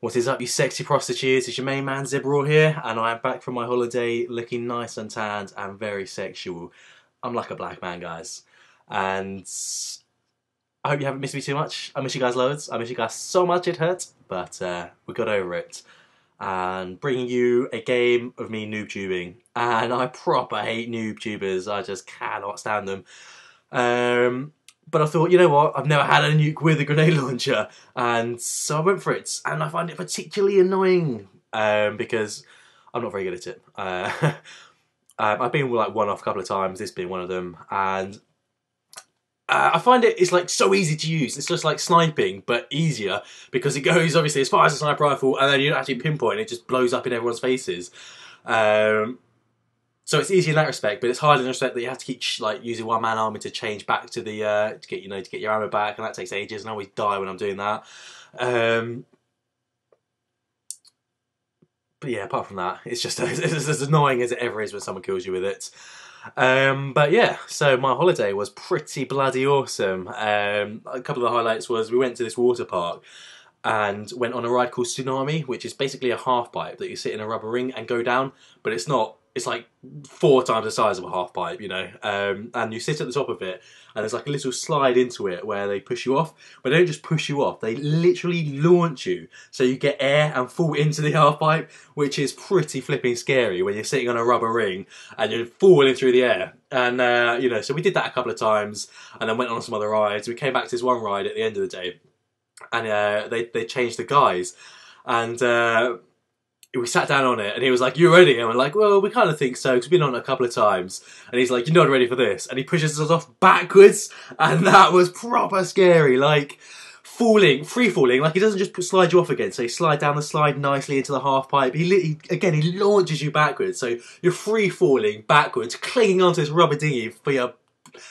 What is up, you sexy prostitutes? It's your main man Zebrawr here, and I am back from my holiday looking nice and tanned and very sexual. I'm like a black man, guys. And I hope you haven't missed me too much. I miss you guys loads. I miss you guys so much it hurts, but we got over it. And bringing you a game of me noob tubing. And I proper hate noob tubers. I just cannot stand them. But I thought, you know what, I've never had a nuke with a grenade launcher, and so I went for it, and I find it particularly annoying, because I'm not very good at it. I've been like one-off a couple of times, this being one of them, and I find it's like so easy to use. It's just like sniping, but easier, because it goes obviously as far as a sniper rifle, and then you don't actually pinpoint, it just blows up in everyone's faces. So it's easy in that respect, but it's hard in the respect that you have to keep like using one-man army to change back to the to get your ammo back, and that takes ages, and I always die when I'm doing that. But yeah, apart from that, it's just it's as annoying as it ever is when someone kills you with it. But yeah, so my holiday was pretty bloody awesome. A couple of the highlights was we went to this water park and went on a ride called Tsunami, which is basically a half pipe that you sit in a rubber ring and go down, but it's not. It's like 4 times the size of a half pipe, you know, and you sit at the top of it, and there's like a little slide into it where they push you off, but they don't just push you off, they literally launch you, so you get air and fall into the half pipe, which is pretty flipping scary when you're sitting on a rubber ring and you're falling through the air. And you know, so we did that a couple of times, and then went on some other rides. We came back to this one ride at the end of the day, and they changed the guys, and we sat down on it, and he was like, "You ready?" And we're like, "Well, we kind of think so, because we've been on it a couple of times." And he's like, "You're not ready for this." And he pushes us off backwards, and that was proper scary. Like, free falling, like he doesn't just slide you off again, so you slide down the slide nicely into the half pipe. He launches you backwards, so you're free falling backwards, clinging onto this rubber dinghy for your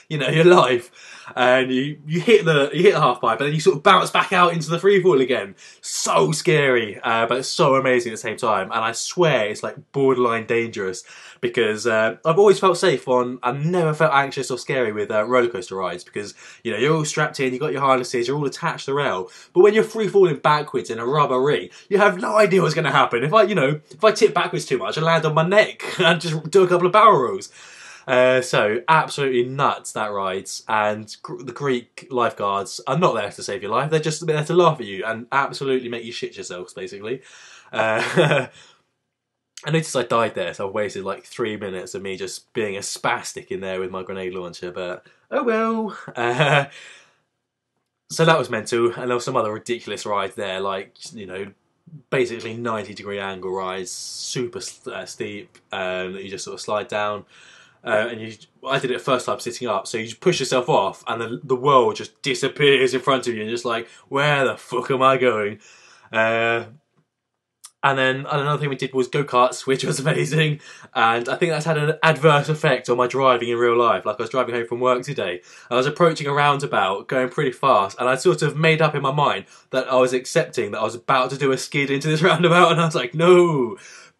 life, and you hit the half pipe, and then you sort of bounce back out into the free fall again. So scary, but it's so amazing at the same time. And I swear it's like borderline dangerous, because I've always felt safe on. I've never felt anxious or scary with roller coaster rides, because you know you're all strapped in, you got your harnesses, you're all attached to the rail. But when you're free falling backwards in a rubber ring, you have no idea what's going to happen. If I tip backwards too much, I land on my neck and just do a couple of barrel rolls. So absolutely nuts, that ride. And the Greek lifeguards are not there to save your life, they're just there to laugh at you and absolutely make you shit yourselves, basically. I noticed I died there, so I've wasted like 3 minutes of me just being a spastic in there with my grenade launcher, but oh well. So that was mental, and there were some other ridiculous rides there, like, you know, basically 90-degree angle rides, super steep, that you just sort of slide down. And I did it first time sitting up, so you just push yourself off, and the world just disappears in front of you, and you're just like, where the fuck am I going? And then another thing we did was go-karts, which was amazing, and I think that's had an adverse effect on my driving in real life. Like, I was driving home from work today, I was approaching a roundabout, going pretty fast, and I sort of made up in my mind that I was accepting that I was about to do a skid into this roundabout, and I was like, no!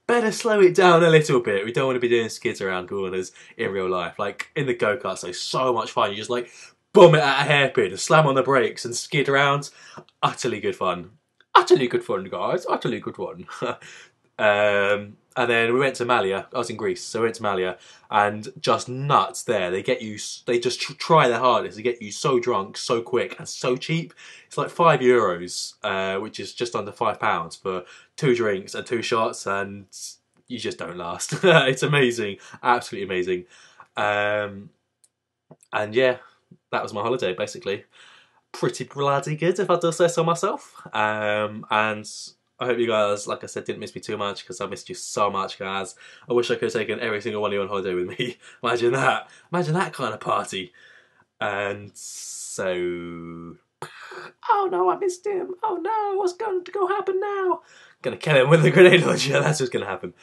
Better slow it down a little bit. We don't want to be doing skids around corners in real life. Like, in the go-karts, they're so much fun. You just, like, bomb it at a hairpin and slam on the brakes and skid around. Utterly good fun. Utterly good fun, guys. Utterly good fun. And then we went to Malia. I was in Greece, so we went to Malia, and just nuts there. They just try their hardest to get you so drunk, so quick, and so cheap. It's like €5, which is just under £5 for 2 drinks and 2 shots, and you just don't last. It's amazing, absolutely amazing. And yeah, that was my holiday basically. Pretty bloody good, if I do say so myself. And I hope you guys, like I said, didn't miss me too much, because I missed you so much, guys. I wish I could have taken every single one of you on holiday with me. Imagine that. Imagine that kind of party. And so... Oh no, I missed him. Oh no, what's going to go happen now? Gonna kill him with a grenade launcher. That's what's gonna happen.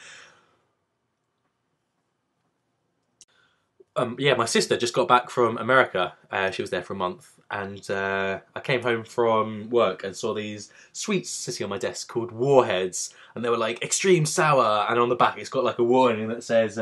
Yeah, my sister just got back from America. She was there for a month, and I came home from work and saw these sweets sitting on my desk called Warheads, and they were like extreme sour, and on the back it's got like a warning that says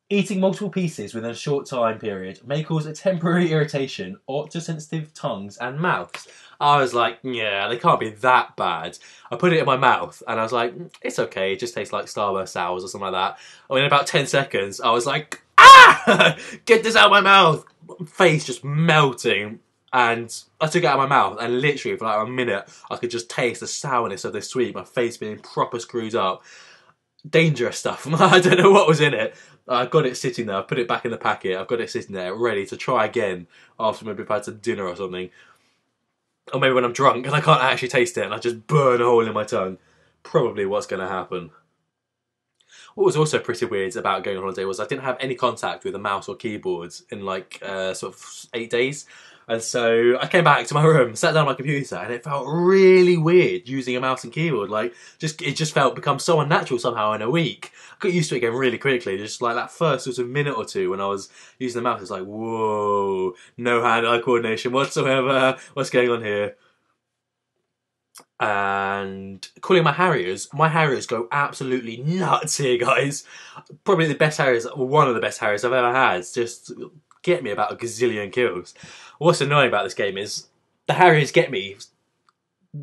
Eating multiple pieces within a short time period may cause a temporary irritation or to sensitive tongues and mouths. I was like, yeah, they can't be that bad. I put it in my mouth and I was like, it's okay, it just tastes like Starburst sours or something like that. And in about 10 seconds, I was like, ah! Get this out of my mouth! Face just melting. And I took it out of my mouth and literally for like a minute, I could just taste the sourness of this sweet, my face being proper screwed up. Dangerous stuff. I don't know what was in it. I've got it sitting there. I put it back in the packet. I've got it sitting there ready to try again after maybe I've had some dinner or something. Or maybe when I'm drunk and I can't actually taste it and I just burn a hole in my tongue. Probably what's going to happen. What was also pretty weird about going on holiday was I didn't have any contact with a mouse or keyboard in like sort of 8 days. And so I came back to my room, sat down on my computer, and it felt really weird using a mouse and keyboard. Like, it just become so unnatural somehow in a week. I got used to it again really quickly. Just like that first sort of minute or two when I was using the mouse, it's like, whoa, no hand-eye coordination whatsoever. What's going on here? And calling my Harriers go absolutely nuts here, guys. Probably the best Harriers, one of the best Harriers I've ever had. Just get me about a gazillion kills. What's annoying about this game is the Harriers get me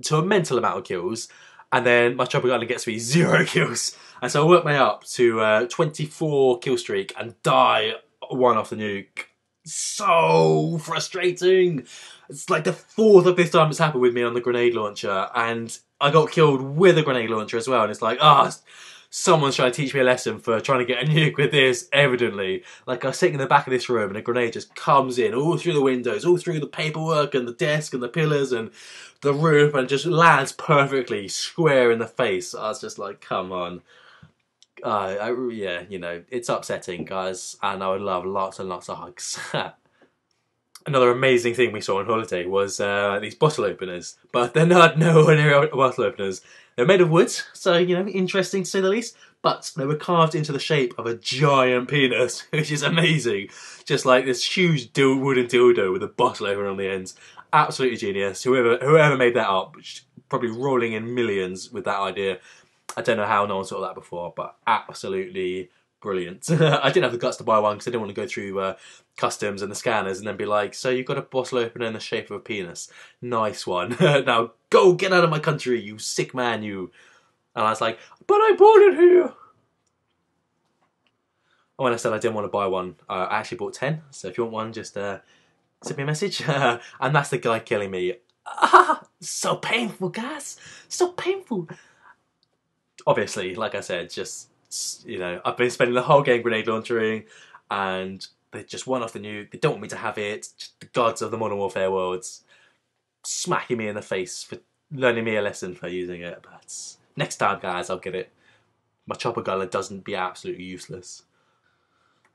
to a mental amount of kills, and then my Chopper Gunner gets me 0 kills. And so I work my up to 24 kill streak and die one off the nuke. So frustrating. It's like the 4th of this time it's happened with me on the grenade launcher, and I got killed with a grenade launcher as well. And it's like, someone's trying to teach me a lesson for trying to get a nuke with this, evidently. Like, I was sitting in the back of this room and a grenade just comes in all through the windows, all through the paperwork and the desk and the pillars and the roof, and just lands perfectly square in the face. I was just like, come on. Yeah, you know, it's upsetting, guys, and I would love lots and lots of hugs. Another amazing thing we saw on holiday was these bottle openers, but they're not no ordinary bottle openers. They're made of wood, so, you know, interesting to say the least, but they were carved into the shape of a giant penis, which is amazing. Just like this huge wooden dildo with a bottle opener on the end. Absolutely genius. Whoever made that up, probably rolling in millions with that idea. I don't know how no one saw that before, but absolutely brilliant. I didn't have the guts to buy one because I didn't want to go through customs and the scanners and then be like, so you've got a bottle opener in the shape of a penis. Nice one. Now go get out of my country, you sick man, you. And I was like, but I bought it here. And when I said I didn't want to buy one, I actually bought 10. So if you want one, just send me a message. And that's the guy killing me. So painful, guys. So painful. Obviously, like I said, just, you know, I've been spending the whole game grenade launchering, and they just won off the nuke. They don't want me to have it. Just the gods of the Modern Warfare worlds smacking me in the face for learning me a lesson for using it. But next time, guys, I'll get it. My Chopper Gunner doesn't be absolutely useless.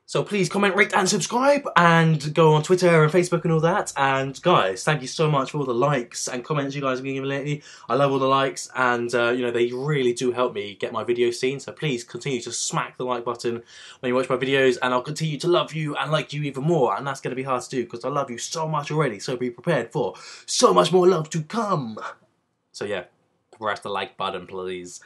So please comment, rate and subscribe, and go on Twitter and Facebook and all that. And guys, thank you so much for all the likes and comments you guys have been giving lately. I love all the likes, and you know, they really do help me get my videos seen. So please continue to smack the like button when you watch my videos, and I'll continue to love you and like you even more. And that's going to be hard to do because I love you so much already. So be prepared for so much more love to come. So yeah, press the like button, please.